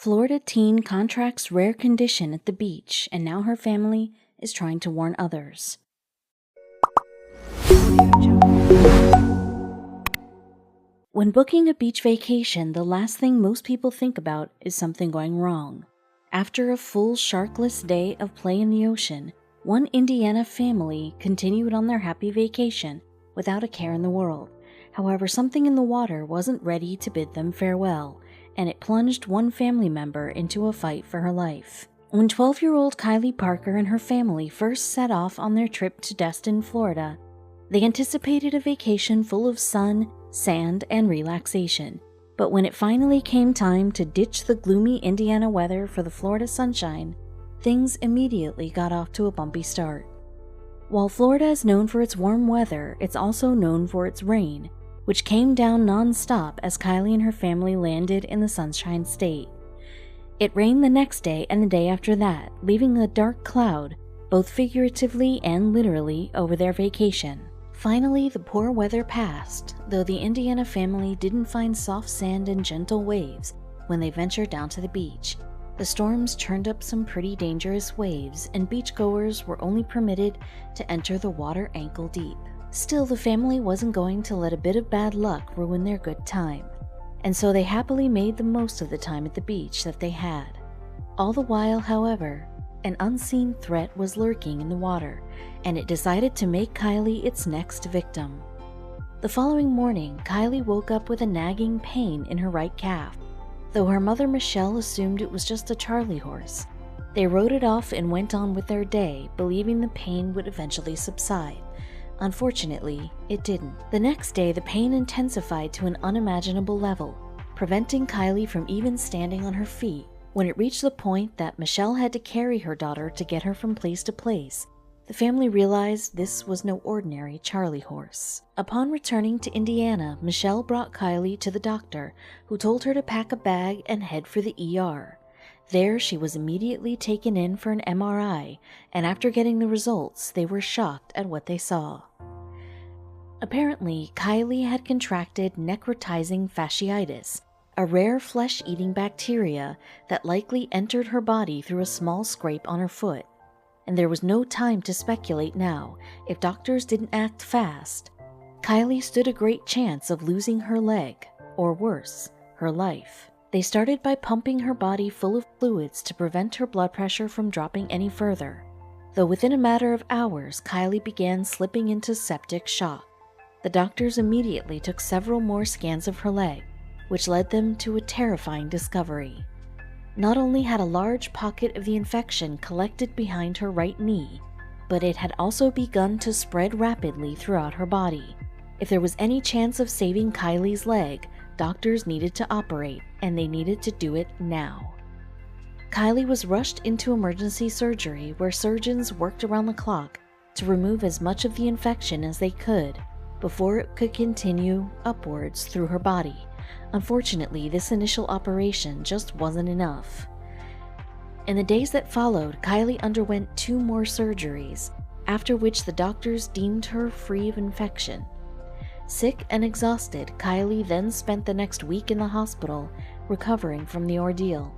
Florida teen contracts rare condition at the beach, and now her family is trying to warn others. When booking a beach vacation, the last thing most people think about is something going wrong. After a full sharkless day of play in the ocean, one Indiana family continued on their happy vacation without a care in the world. However, something in the water wasn't ready to bid them farewell, and it plunged one family member into a fight for her life. When 12-year-old Kylie Parker and her family first set off on their trip to Destin, Florida, they anticipated a vacation full of sun, sand, and relaxation. But when it finally came time to ditch the gloomy Indiana weather for the Florida sunshine, things immediately got off to a bumpy start. While Florida is known for its warm weather, it's also known for its rain, which came down non-stop as Kylie and her family landed in the Sunshine State. It rained the next day and the day after that, leaving a dark cloud, both figuratively and literally, over their vacation. Finally, the poor weather passed, though the Indiana family didn't find soft sand and gentle waves when they ventured down to the beach. The storms churned up some pretty dangerous waves, and beachgoers were only permitted to enter the water ankle deep. Still, the family wasn't going to let a bit of bad luck ruin their good time, and so they happily made the most of the time at the beach that they had. All the while, however, an unseen threat was lurking in the water, and it decided to make Kylie its next victim. The following morning, Kylie woke up with a nagging pain in her right calf, though her mother Michelle assumed it was just a Charlie horse. They wrote it off and went on with their day, believing the pain would eventually subside. Unfortunately, it didn't. The next day, the pain intensified to an unimaginable level, preventing Kylie from even standing on her feet. When it reached the point that Michelle had to carry her daughter to get her from place to place, the family realized this was no ordinary Charlie horse. Upon returning to Indiana, Michelle brought Kylie to the doctor, who told her to pack a bag and head for the ER. There, she was immediately taken in for an MRI, and after getting the results, they were shocked at what they saw. Apparently, Kylie had contracted necrotizing fasciitis, a rare flesh-eating bacteria that likely entered her body through a small scrape on her foot. And there was no time to speculate now. If doctors didn't act fast, Kylie stood a great chance of losing her leg, or worse, her life. They started by pumping her body full of fluids to prevent her blood pressure from dropping any further, though within a matter of hours, Kylie began slipping into septic shock. The doctors immediately took several more scans of her leg, which led them to a terrifying discovery. Not only had a large pocket of the infection collected behind her right knee, but it had also begun to spread rapidly throughout her body. If there was any chance of saving Kylie's leg, doctors needed to operate, and they needed to do it now. Kylie was rushed into emergency surgery, where surgeons worked around the clock to remove as much of the infection as they could before it could continue upwards through her body. Unfortunately, this initial operation just wasn't enough. In the days that followed, Kylie underwent 2 more surgeries, after which the doctors deemed her free of infection. Sick and exhausted, Kylie then spent the next week in the hospital, recovering from the ordeal.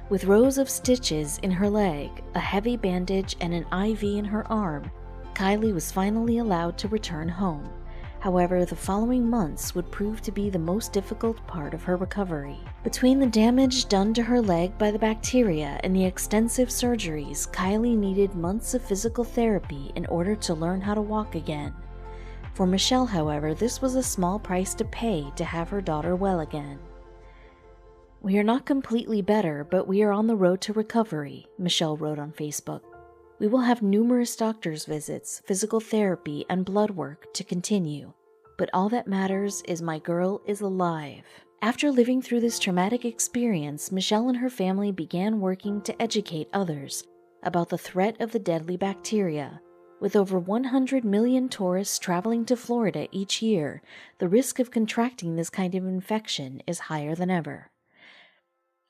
With rows of stitches in her leg, a heavy bandage, and an IV in her arm, Kylie was finally allowed to return home. However, the following months would prove to be the most difficult part of her recovery. Between the damage done to her leg by the bacteria and the extensive surgeries, Kylie needed months of physical therapy in order to learn how to walk again. For Michelle, however, this was a small price to pay to have her daughter well again. "We are not completely better, but we are on the road to recovery," Michelle wrote on Facebook. "We will have numerous doctor's visits, physical therapy, and blood work to continue, but all that matters is my girl is alive." After living through this traumatic experience, Michelle and her family began working to educate others about the threat of the deadly bacteria. With over 100 million tourists traveling to Florida each year, the risk of contracting this kind of infection is higher than ever.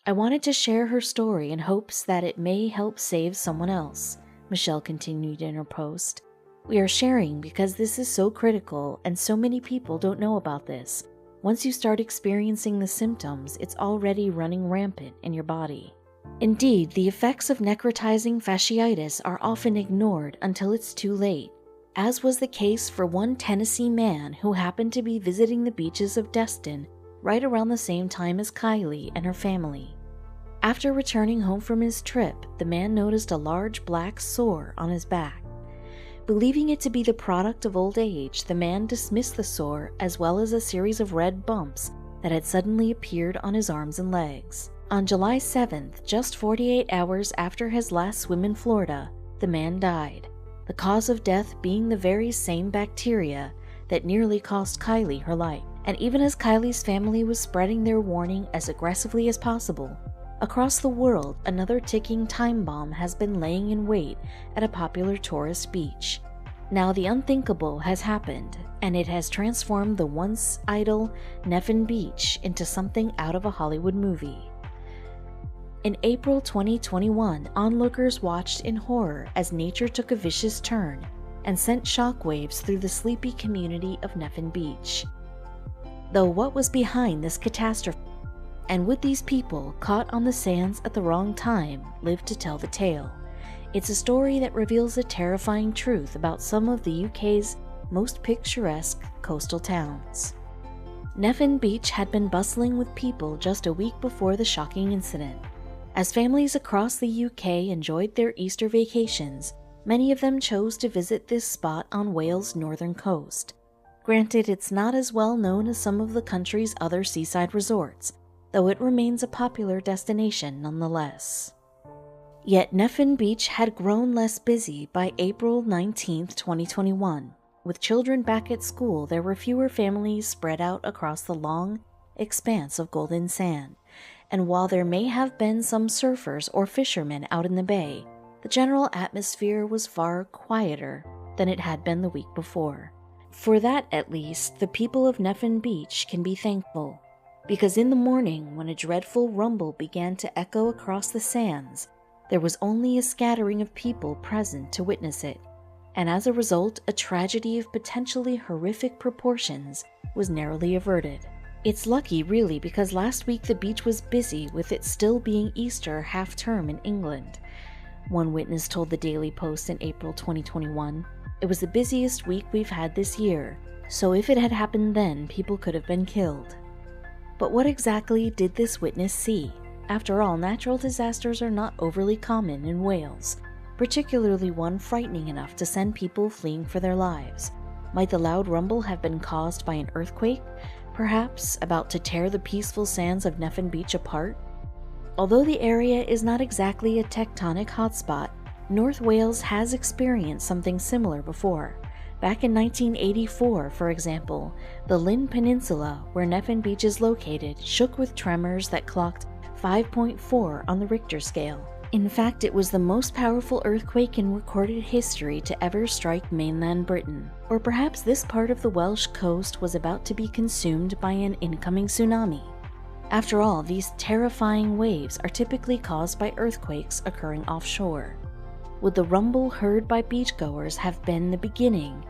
"I wanted to share her story in hopes that it may help save someone else," Michelle continued in her post. "We are sharing because this is so critical and so many people don't know about this. Once you start experiencing the symptoms, it's already running rampant in your body. Indeed, the effects of necrotizing fasciitis are often ignored until it's too late, as was the case for one Tennessee man who happened to be visiting the beaches of Destin right around the same time as Kylie and her family. After returning home from his trip, the man noticed a large black sore on his back. Believing it to be the product of old age, the man dismissed the sore as well as a series of red bumps that had suddenly appeared on his arms and legs. On July 7th, just 48 hours after his last swim in Florida, the man died, the cause of death being the very same bacteria that nearly cost Kylie her life. And even as Kylie's family was spreading their warning as aggressively as possible, across the world, another ticking time bomb has been laying in wait at a popular tourist beach. Now the unthinkable has happened, and it has transformed the once idle Neffin Beach into something out of a Hollywood movie. In April 2021, onlookers watched in horror as nature took a vicious turn and sent shockwaves through the sleepy community of Neffin Beach. Though what was behind this catastrophe? And would these people, caught on the sands at the wrong time, live to tell the tale? It's a story that reveals a terrifying truth about some of the UK's most picturesque coastal towns. Neffin Beach had been bustling with people just a week before the shocking incident. As families across the UK enjoyed their Easter vacations, many of them chose to visit this spot on Wales' northern coast. Granted, it's not as well known as some of the country's other seaside resorts, though it remains a popular destination nonetheless. Yet Neffin Beach had grown less busy by April 19, 2021. With children back at school, there were fewer families spread out across the long expanse of golden sand, and while there may have been some surfers or fishermen out in the bay, the general atmosphere was far quieter than it had been the week before. For that, at least, the people of Neffin Beach can be thankful, because in the morning, when a dreadful rumble began to echo across the sands, there was only a scattering of people present to witness it, and as a result, a tragedy of potentially horrific proportions was narrowly averted. It's lucky, really, because last week the beach was busy with it still being Easter half-term in England. One witness told the Daily Post in April 2021, "It was the busiest week we've had this year, so if it had happened then, people could have been killed." But what exactly did this witness see? After all, natural disasters are not overly common in Wales, particularly one frightening enough to send people fleeing for their lives. Might the loud rumble have been caused by an earthquake, perhaps about to tear the peaceful sands of Neffin Beach apart? Although the area is not exactly a tectonic hotspot, North Wales has experienced something similar before. Back in 1984, for example, the Llyn Peninsula, where Neffin Beach is located, shook with tremors that clocked 5.4 on the Richter scale. In fact, it was the most powerful earthquake in recorded history to ever strike mainland Britain. Or perhaps this part of the Welsh coast was about to be consumed by an incoming tsunami. After all, these terrifying waves are typically caused by earthquakes occurring offshore. Would the rumble heard by beachgoers have been the beginning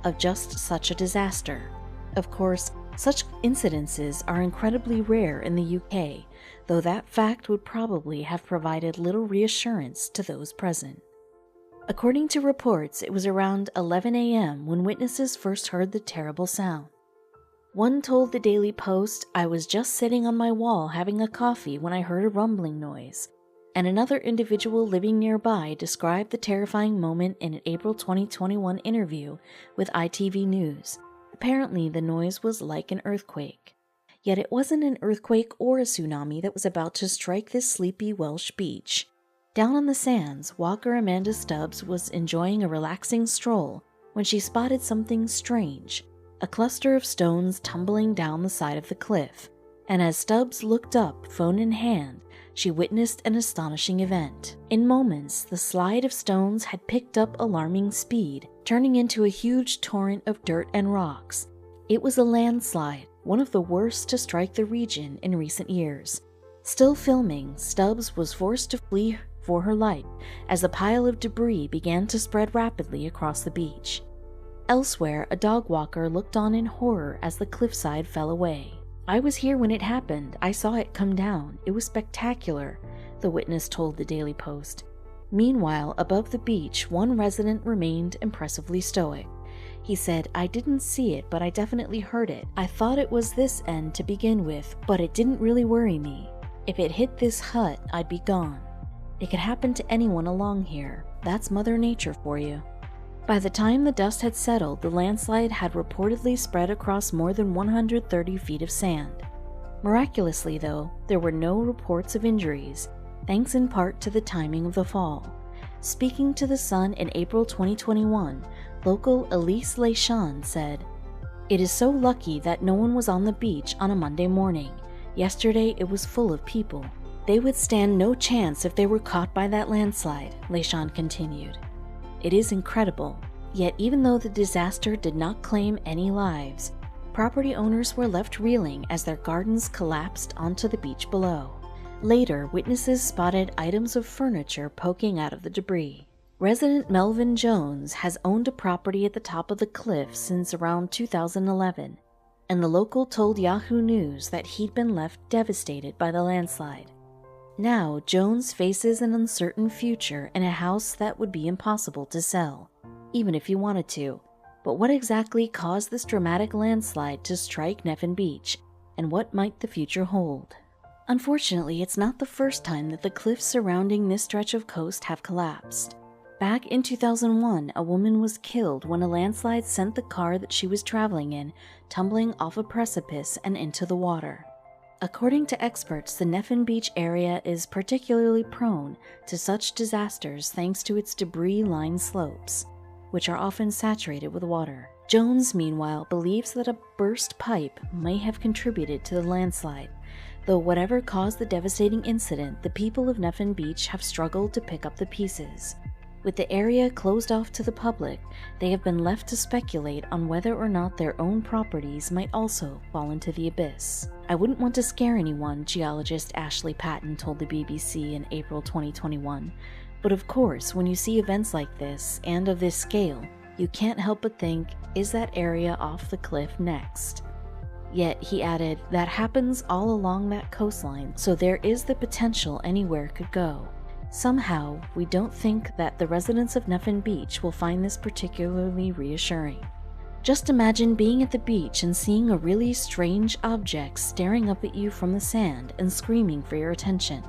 of just such a disaster? Of course, such incidences are incredibly rare in the UK, though that fact would probably have provided little reassurance to those present. According to reports, it was around 11 a.m. when witnesses first heard the terrible sound. One told the Daily Post, "I was just sitting on my wall having a coffee when I heard a rumbling noise," and another individual living nearby described the terrifying moment in an April 2021 interview with ITV News. Apparently, the noise was like an earthquake. Yet it wasn't an earthquake or a tsunami that was about to strike this sleepy Welsh beach. Down on the sands, walker Amanda Stubbs was enjoying a relaxing stroll when she spotted something strange, a cluster of stones tumbling down the side of the cliff. And as Stubbs looked up, phone in hand, she witnessed an astonishing event. In moments, the slide of stones had picked up alarming speed, turning into a huge torrent of dirt and rocks. It was a landslide, one of the worst to strike the region in recent years. Still filming, Stubbs was forced to flee for her life as a pile of debris began to spread rapidly across the beach. Elsewhere, a dog walker looked on in horror as the cliffside fell away. "I was here when it happened. I saw it come down. It was spectacular," the witness told the Daily Post. Meanwhile, above the beach, one resident remained impressively stoic. He said, "I didn't see it, but I definitely heard it. I thought it was this end to begin with, but it didn't really worry me. If it hit this hut, I'd be gone. It could happen to anyone along here. That's Mother Nature for you." By the time the dust had settled, the landslide had reportedly spread across more than 130 feet of sand. Miraculously, though, there were no reports of injuries, thanks in part to the timing of the fall. Speaking to The Sun in April 2021, local Elise Leishan said, "It is so lucky that no one was on the beach on a Monday morning. Yesterday it was full of people. They would stand no chance if they were caught by that landslide," Leishan continued. It is incredible. Yet even though the disaster did not claim any lives, property owners were left reeling as their gardens collapsed onto the beach below. Later, witnesses spotted items of furniture poking out of the debris. Resident Melvin Jones has owned a property at the top of the cliff since around 2011, and the local told Yahoo News that he'd been left devastated by the landslide. Now, Jones faces an uncertain future in a house that would be impossible to sell, even if he wanted to. But what exactly caused this dramatic landslide to strike Neffin Beach, and what might the future hold? Unfortunately, it's not the first time that the cliffs surrounding this stretch of coast have collapsed. Back in 2001, a woman was killed when a landslide sent the car that she was traveling in tumbling off a precipice and into the water. According to experts, the Neffin Beach area is particularly prone to such disasters thanks to its debris-lined slopes, which are often saturated with water. Jones, meanwhile, believes that a burst pipe may have contributed to the landslide, though whatever caused the devastating incident, the people of Neffin Beach have struggled to pick up the pieces. With the area closed off to the public, they have been left to speculate on whether or not their own properties might also fall into the abyss. "I wouldn't want to scare anyone," geologist Ashley Patton told the BBC in April 2021. "But of course, when you see events like this, and of this scale, you can't help but think, is that area off the cliff next?" Yet, he added, that happens all along that coastline, so there is the potential anywhere could go. Somehow, we don't think that the residents of Neffin Beach will find this particularly reassuring. Just imagine being at the beach and seeing a really strange object staring up at you from the sand and screaming for your attention.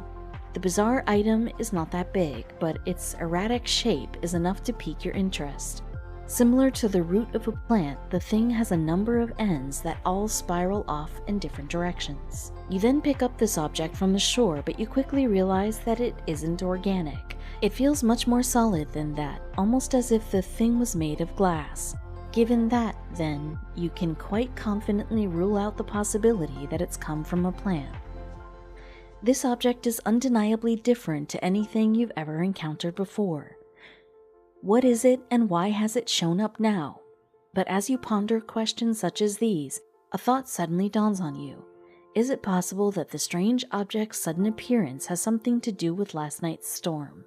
The bizarre item is not that big, but its erratic shape is enough to pique your interest. Similar to the root of a plant, the thing has a number of ends that all spiral off in different directions. You then pick up this object from the shore, but you quickly realize that it isn't organic. It feels much more solid than that, almost as if the thing was made of glass. Given that, then, you can quite confidently rule out the possibility that it's come from a plant. This object is undeniably different to anything you've ever encountered before. What is it, and why has it shown up now? But as you ponder questions such as these, a thought suddenly dawns on you. Is it possible that the strange object's sudden appearance has something to do with last night's storm?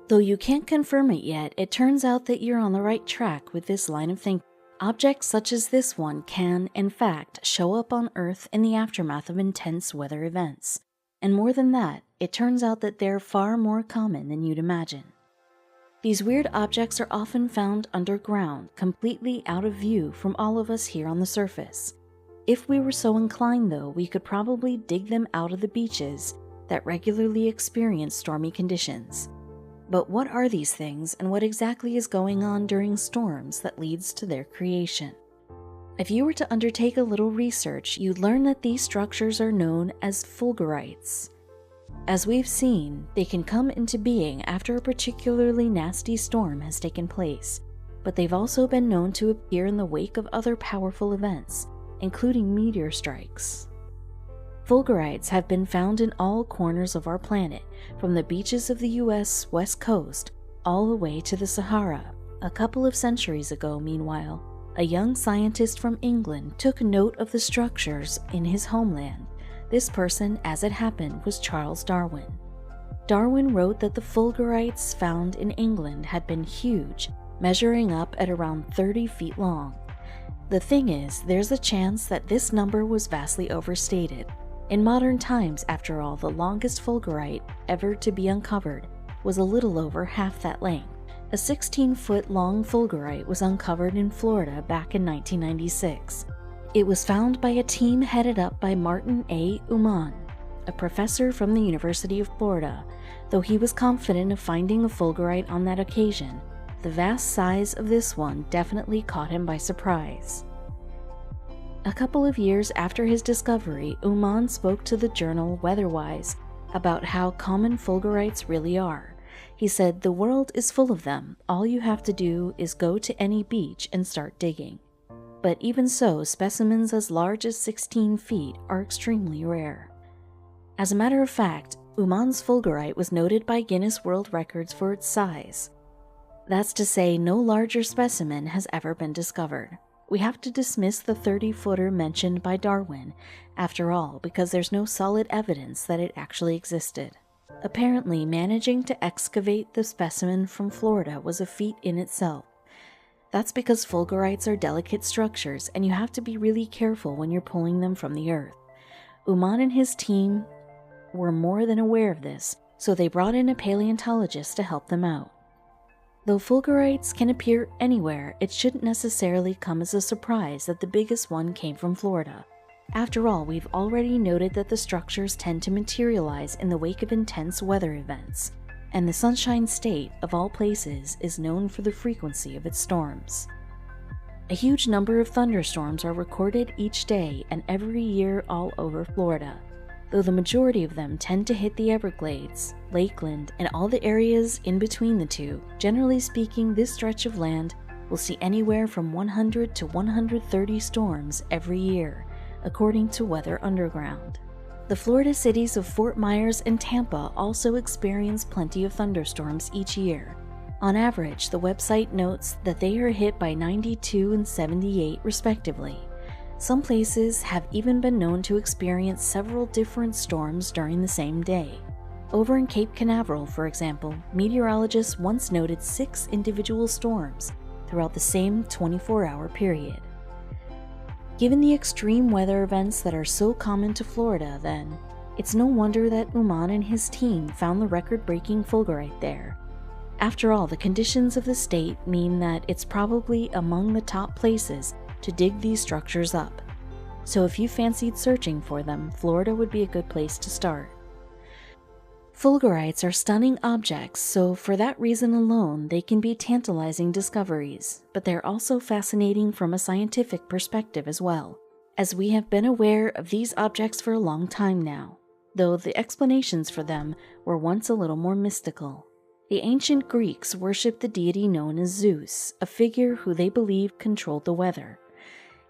Though you can't confirm it yet, it turns out that you're on the right track with this line of thinking. Objects such as this one can, in fact, show up on Earth in the aftermath of intense weather events. And more than that, it turns out that they're far more common than you'd imagine. These weird objects are often found underground, completely out of view from all of us here on the surface. If we were so inclined, though, we could probably dig them out of the beaches that regularly experience stormy conditions. But what are these things, and what exactly is going on during storms that leads to their creation? If you were to undertake a little research, you'd learn that these structures are known as fulgurites. As we've seen, they can come into being after a particularly nasty storm has taken place, but they've also been known to appear in the wake of other powerful events, including meteor strikes. Fulgurites have been found in all corners of our planet, from the beaches of the US west coast all the way to the Sahara. A couple of centuries ago, meanwhile, a young scientist from England took note of the structures in his homeland. This person, as it happened, was Charles Darwin. Darwin wrote that the fulgurites found in England had been huge, measuring up at around 30 feet long. The thing is, there's a chance that this number was vastly overstated. In modern times, after all, the longest fulgurite ever to be uncovered was a little over half that length. A 16-foot-long fulgurite was uncovered in Florida back in 1996. It was found by a team headed up by Martin A. Uman, a professor from the University of Florida. Though he was confident of finding a fulgurite on that occasion, the vast size of this one definitely caught him by surprise. A couple of years after his discovery, Uman spoke to the journal Weatherwise about how common fulgurites really are. He said, "The world is full of them. All you have to do is go to any beach and start digging." But even so, specimens as large as 16 feet are extremely rare. As a matter of fact, Uman's fulgurite was noted by Guinness World Records for its size. That's to say, no larger specimen has ever been discovered. We have to dismiss the 30-footer mentioned by Darwin, after all, because there's no solid evidence that it actually existed. Apparently, managing to excavate the specimen from Florida was a feat in itself. That's because fulgurites are delicate structures, and you have to be really careful when you're pulling them from the earth. Uman and his team were more than aware of this, so they brought in a paleontologist to help them out. Though fulgurites can appear anywhere, it shouldn't necessarily come as a surprise that the biggest one came from Florida. After all, we've already noted that the structures tend to materialize in the wake of intense weather events, and the Sunshine State, of all places, is known for the frequency of its storms. A huge number of thunderstorms are recorded each day and every year all over Florida, though the majority of them tend to hit the Everglades, Lakeland, and all the areas in between the two. Generally speaking, this stretch of land will see anywhere from 100 to 130 storms every year, according to Weather Underground. The Florida cities of Fort Myers and Tampa also experience plenty of thunderstorms each year. On average, the website notes that they are hit by 92 and 78 respectively. Some places have even been known to experience several different storms during the same day. Over in Cape Canaveral, for example, meteorologists once noted 6 individual storms throughout the same 24-hour period. Given the extreme weather events that are so common to Florida, then, it's no wonder that Uman and his team found the record-breaking fulgurite there. After all, the conditions of the state mean that it's probably among the top places to dig these structures up. So if you fancied searching for them, Florida would be a good place to start. Fulgurites are stunning objects, so for that reason alone, they can be tantalizing discoveries, but they're also fascinating from a scientific perspective as well, as we have been aware of these objects for a long time now, though the explanations for them were once a little more mystical. The ancient Greeks worshipped the deity known as Zeus, a figure who they believed controlled the weather.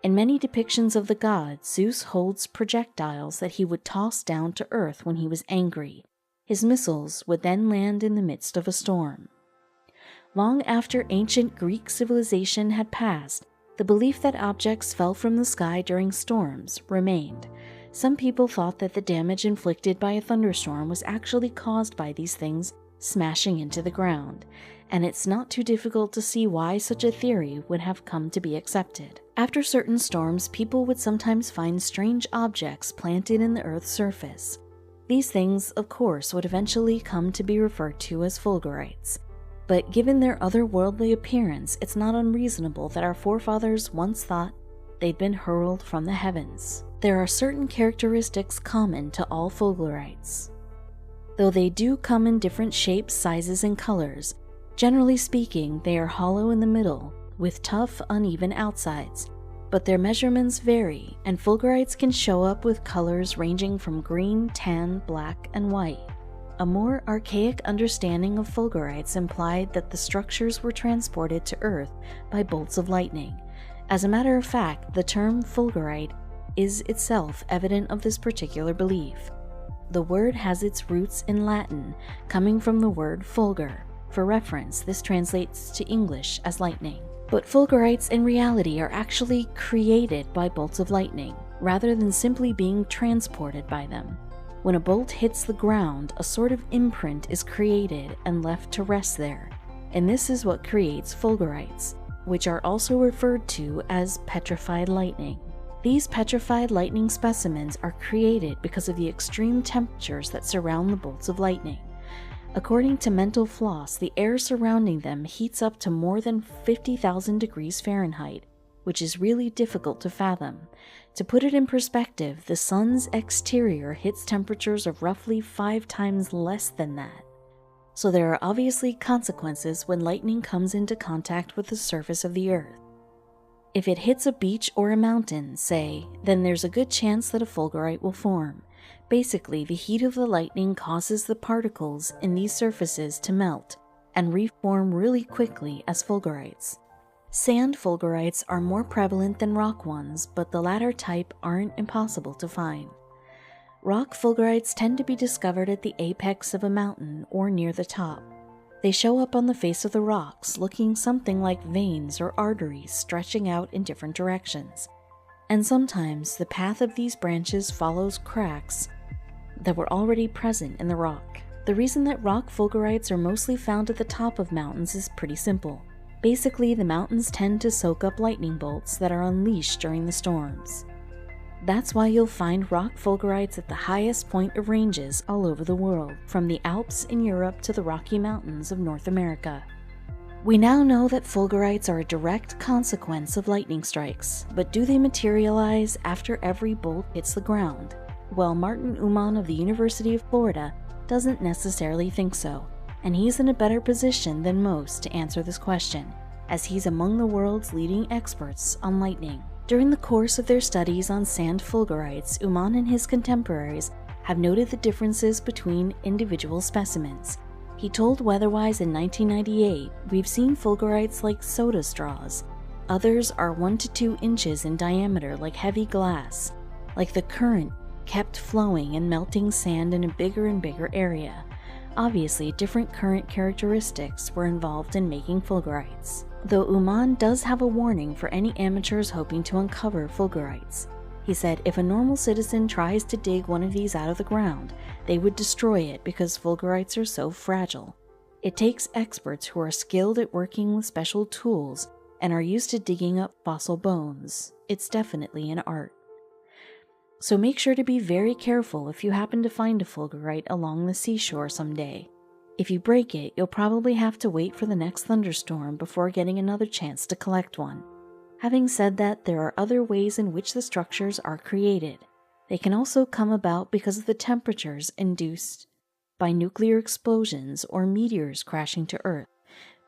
In many depictions of the god, Zeus holds projectiles that he would toss down to earth when he was angry. His missiles would then land in the midst of a storm. Long after ancient Greek civilization had passed, the belief that objects fell from the sky during storms remained. Some people thought that the damage inflicted by a thunderstorm was actually caused by these things smashing into the ground, and it's not too difficult to see why such a theory would have come to be accepted. After certain storms, people would sometimes find strange objects planted in the Earth's surface. These things, of course, would eventually come to be referred to as fulgurites. But given their otherworldly appearance, it's not unreasonable that our forefathers once thought they'd been hurled from the heavens. There are certain characteristics common to all fulgurites. Though they do come in different shapes, sizes, and colors, generally speaking, they are hollow in the middle, with tough, uneven outsides. But their measurements vary, and fulgurites can show up with colors ranging from green, tan, black, and white. A more archaic understanding of fulgurites implied that the structures were transported to Earth by bolts of lightning. As a matter of fact, the term fulgurite is itself evident of this particular belief. The word has its roots in Latin, coming from the word fulgur. For reference, this translates to English as lightning. But fulgurites in reality are actually created by bolts of lightning, rather than simply being transported by them. When a bolt hits the ground, a sort of imprint is created and left to rest there, and this is what creates fulgurites. which are also referred to as petrified lightning. These petrified lightning specimens are created because of the extreme temperatures that surround the bolts of lightning. According to Mental Floss, the air surrounding them heats up to more than 50,000 degrees Fahrenheit, which is really difficult to fathom. To put it in perspective, the sun's exterior hits temperatures of roughly 5 times less than that. So there are obviously consequences when lightning comes into contact with the surface of the earth. If it hits a beach or a mountain, say, then there's a good chance that a fulgurite will form. Basically, the heat of the lightning causes the particles in these surfaces to melt and reform really quickly as fulgurites. Sand fulgurites are more prevalent than rock ones, but the latter type aren't impossible to find. Rock fulgurites tend to be discovered at the apex of a mountain or near the top. They show up on the face of the rocks, looking something like veins or arteries stretching out in different directions. And sometimes the path of these branches follows cracks that were already present in the rock. The reason that rock fulgurites are mostly found at the top of mountains is pretty simple. Basically, the mountains tend to soak up lightning bolts that are unleashed during the storms. That's why you'll find rock fulgurites at the highest point of ranges all over the world, from the Alps in Europe to the Rocky Mountains of North America. We now know that fulgurites are a direct consequence of lightning strikes, but do they materialize after every bolt hits the ground? Well, Martin Uman of the University of Florida doesn't necessarily think so, and he's in a better position than most to answer this question, as he's among the world's leading experts on lightning. During the course of their studies on sand fulgurites, Uman and his contemporaries have noted the differences between individual specimens. He told Weatherwise in 1998, "We've seen fulgurites like soda straws. Others are 1 to 2 inches in diameter like heavy glass, like the current kept flowing and melting sand in a bigger and bigger area." Obviously, different current characteristics were involved in making fulgurites. Though Uman does have a warning for any amateurs hoping to uncover fulgurites. He said if a normal citizen tries to dig one of these out of the ground, they would destroy it because fulgurites are so fragile. It takes experts who are skilled at working with special tools and are used to digging up fossil bones. It's definitely an art. So make sure to be very careful if you happen to find a fulgurite along the seashore someday. If you break it, you'll probably have to wait for the next thunderstorm before getting another chance to collect one. Having said that, there are other ways in which the structures are created. They can also come about because of the temperatures induced by nuclear explosions or meteors crashing to Earth,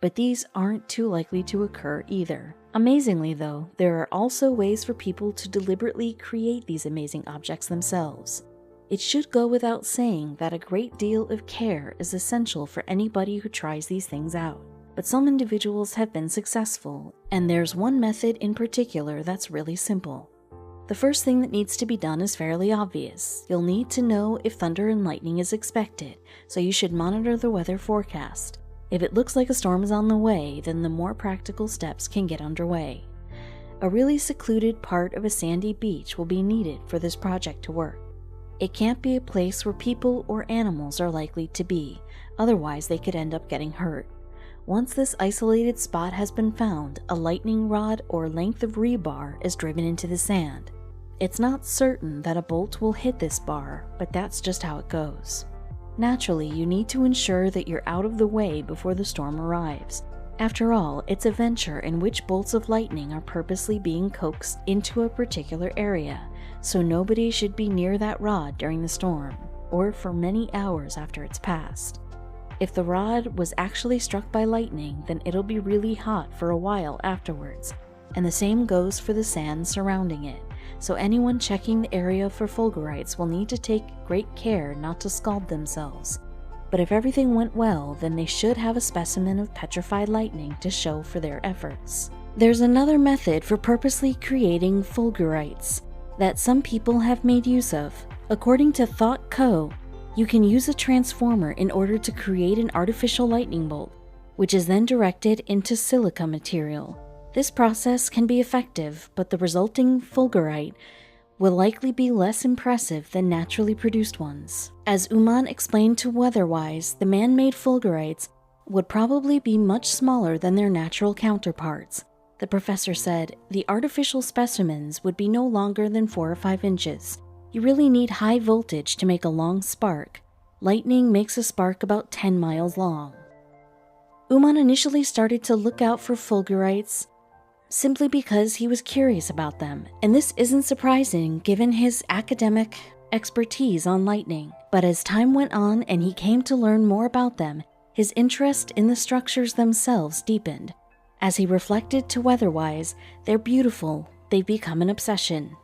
but these aren't too likely to occur either. Amazingly though, there are also ways for people to deliberately create these amazing objects themselves. It should go without saying that a great deal of care is essential for anybody who tries these things out. But some individuals have been successful, and there's one method in particular that's really simple. The first thing that needs to be done is fairly obvious. You'll need to know if thunder and lightning is expected, so you should monitor the weather forecast. If it looks like a storm is on the way, then the more practical steps can get underway. A really secluded part of a sandy beach will be needed for this project to work. It can't be a place where people or animals are likely to be, otherwise they could end up getting hurt. Once this isolated spot has been found, a lightning rod or length of rebar is driven into the sand. It's not certain that a bolt will hit this bar, but that's just how it goes. Naturally, you need to ensure that you're out of the way before the storm arrives. After all, it's a venture in which bolts of lightning are purposely being coaxed into a particular area, so nobody should be near that rod during the storm, or for many hours after it's passed. If the rod was actually struck by lightning, then it'll be really hot for a while afterwards, and the same goes for the sand surrounding it, so anyone checking the area for fulgurites will need to take great care not to scald themselves. But if everything went well, then they should have a specimen of petrified lightning to show for their efforts. There's another method for purposely creating fulgurites that some people have made use of. According to Thought Co., you can use a transformer in order to create an artificial lightning bolt, which is then directed into silica material. This process can be effective, but the resulting fulgurite will likely be less impressive than naturally produced ones. As Uman explained to Weatherwise, the man-made fulgurites would probably be much smaller than their natural counterparts. The professor said the artificial specimens would be no longer than 4 or 5 inches. You really need high voltage to make a long spark. Lightning makes a spark about 10 miles long. Uman initially started to look out for fulgurites simply because he was curious about them, and this isn't surprising given his academic expertise on lightning. But as time went on and he came to learn more about them, his interest in the structures themselves deepened. As he reflected to weatherwise, they're beautiful, they've become an obsession.